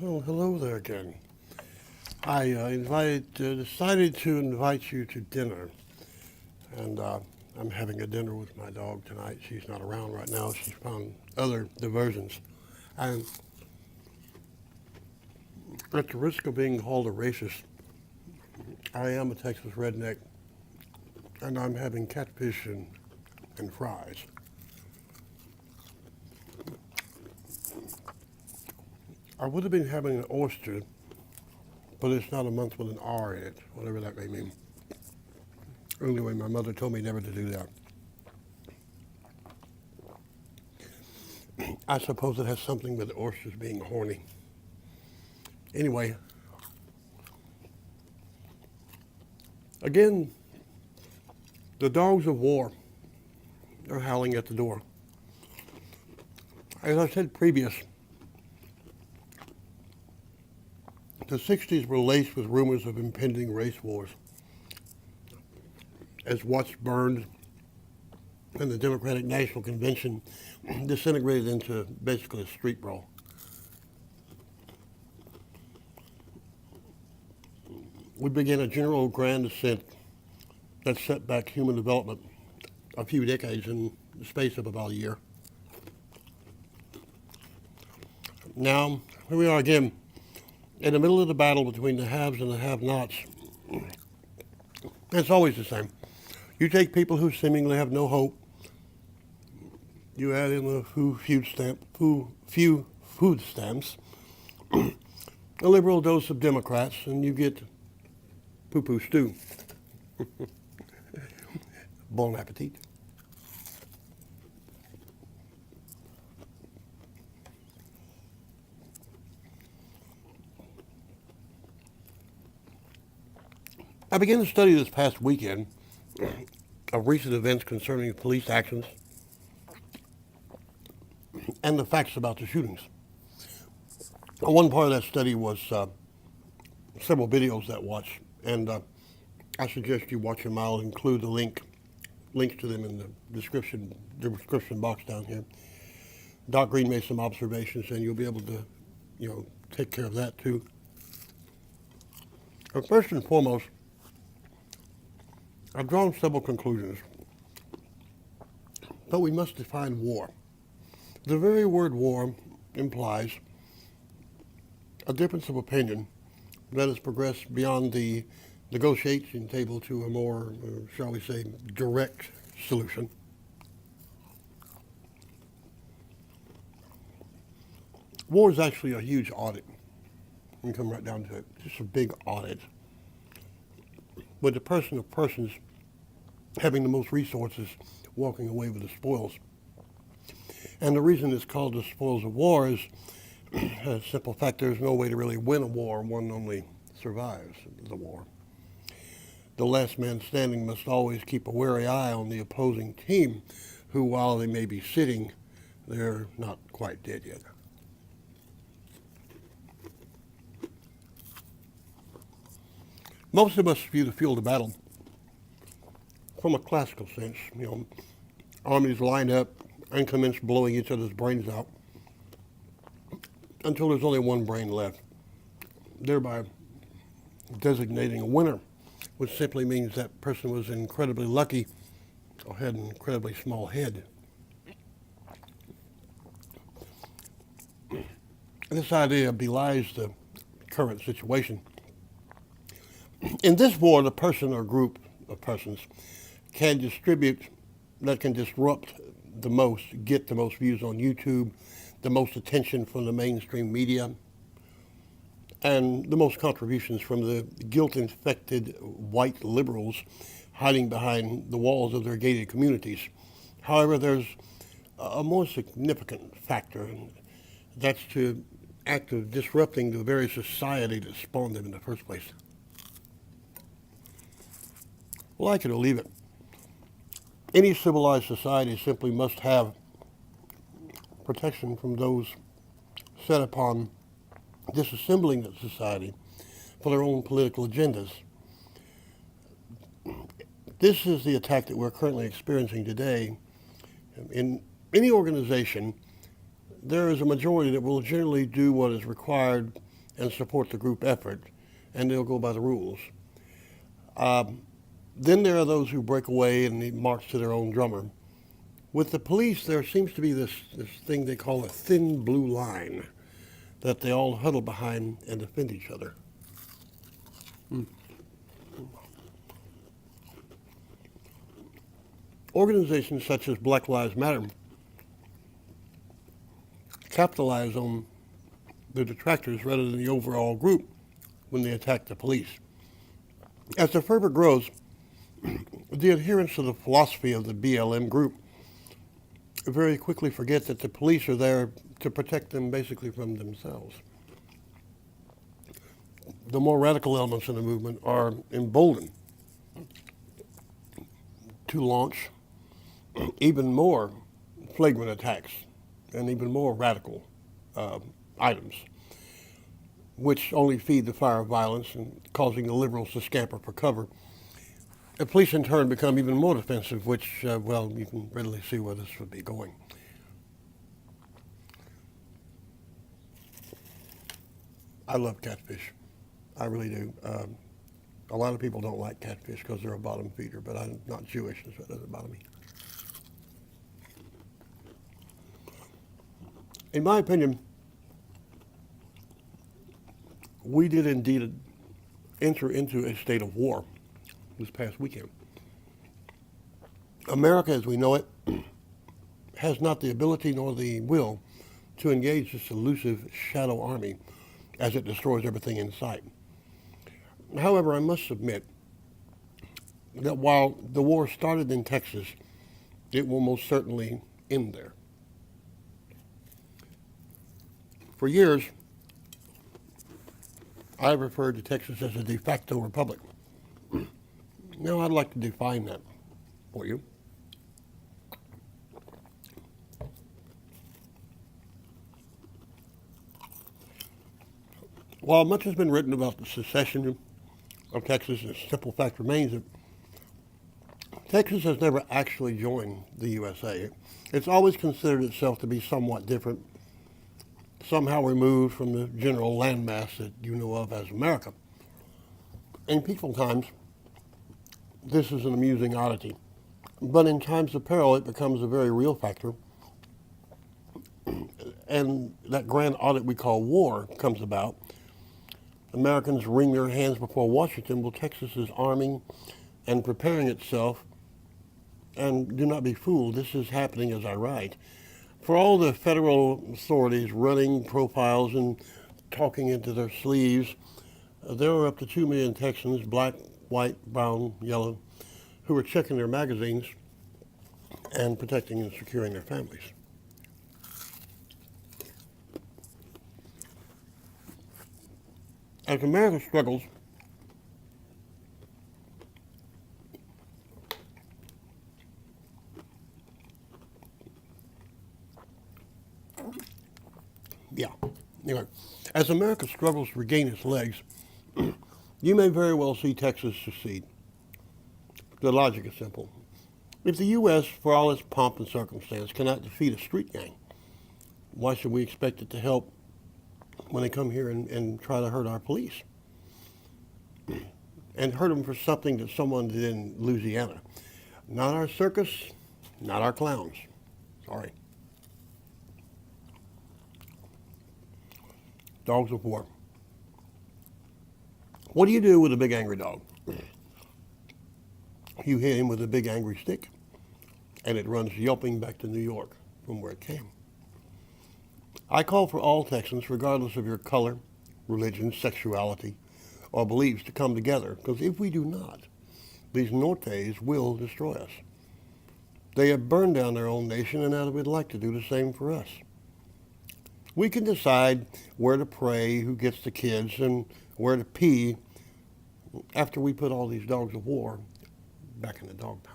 Well, hello there again. I decided to invite you to dinner, and I'm having a dinner with my dog tonight. She's not around right now. She's found other diversions. And at the risk of being called a racist, I am a Texas redneck, and I'm having catfish and fries. I would have been having an oyster, but it's not a month with an R in it, whatever that may mean. Anyway, my mother told me never to do that. I suppose it has something with oysters being horny. Anyway, again, the dogs of war are howling at the door. As I said previous, the 60s were laced with rumors of impending race wars. As Watts burned and the Democratic National Convention disintegrated into basically a street brawl. We began a general grand ascent that set back human development a few decades in the space of about a year. Now, here we are again, in the middle of the battle between the haves and the have-nots. It's always the same. You take people who seemingly have no hope, you add in a few food stamps, a liberal dose of Democrats, and you get poo-poo stew. Bon appetit. I began to study this past weekend of recent events concerning police actions and the facts about the shootings. One part of that study was several videos that I watched, and I suggest you watch them. I'll include the links to them in the description box down here. Doc Green made some observations, and you'll be able to, take care of that too. But first and foremost, I've drawn several conclusions, but we must define war. The very word war implies a difference of opinion that has progressed beyond the negotiation table to a more, shall we say, direct solution. War is actually a huge audit. We come right down to it. It's a big audit. With the person of persons having the most resources walking away with the spoils. And the reason it's called the spoils of war is a simple fact: there's no way to really win a war. One only survives the war. The last man standing must always keep a wary eye on the opposing team, who, while they may be sitting, they're not quite dead yet. Most of us view the field of battle from a classical sense. Armies line up and commence blowing each other's brains out until there's only one brain left, thereby designating a winner, which simply means that person was incredibly lucky or had an incredibly small head. This idea belies the current situation. In this war, the person or group of persons can disrupt the most, get the most views on YouTube, the most attention from the mainstream media, and the most contributions from the guilt-infected white liberals hiding behind the walls of their gated communities. However, there's a more significant factor, and that's the act of disrupting the very society that spawned them in the first place. Like it or leave it, any civilized society simply must have protection from those set upon disassembling the society for their own political agendas. This is the attack that we're currently experiencing today. In any organization, there is a majority that will generally do what is required and support the group effort, and they'll go by the rules. Then there are those who break away and march to their own drummer. With the police, there seems to be this thing they call a thin blue line that they all huddle behind and defend each other. Organizations such as Black Lives Matter capitalize on the detractors rather than the overall group when they attack the police. As the fervor grows, the adherents to the philosophy of the BLM group very quickly forget that the police are there to protect them basically from themselves. The more radical elements in the movement are emboldened to launch even more flagrant attacks and even more radical items, which only feed the fire of violence and causing the liberals to scamper for cover. The police in turn become even more defensive, which, well, you can readily see where this would be going. I love catfish. I really do. A lot of people don't like catfish because they're a bottom feeder, but I'm not Jewish, so it doesn't bother me. In my opinion, we did indeed enter into a state of war this past weekend. America, as we know it, has not the ability nor the will to engage this elusive shadow army as it destroys everything in sight. However, I must admit that while the war started in Texas, it will most certainly end there. For years, I referred to Texas as a de facto republic. Now I'd like to define that for you. While much has been written about the secession of Texas, the simple fact remains that Texas has never actually joined the USA. It's always considered itself to be somewhat different, somehow removed from the general landmass that you know of as America. In peaceful times, this is an amusing oddity, but in times of peril, it becomes a very real factor, and that grand audit we call war comes about. Americans wring their hands before Washington while Texas is arming and preparing itself, and do not be fooled, this is happening as I write. For all the federal authorities running profiles and talking into their sleeves, there are up to 2 million Texans, black, white, brown, yellow, who are checking their magazines and protecting and securing their families. As America struggles Anyway, as America struggles to regain its legs, you may very well see Texas succeed. The logic is simple. If the U.S., for all its pomp and circumstance, cannot defeat a street gang, why should we expect it to help when they come here and try to hurt our police? And hurt them for something that someone did in Louisiana. Not our circus, not our clowns. Sorry. Dogs of war. What do you do with a big angry dog? You hit him with a big angry stick, and it runs yelping back to New York from where it came. I call for all Texans, regardless of your color, religion, sexuality, or beliefs, to come together, because if we do not, these Nortes will destroy us. They have burned down their own nation, and now they would like to do the same for us. We can decide where to pray, who gets the kids, and where to pee after we put all these dogs of war back in the dog pound.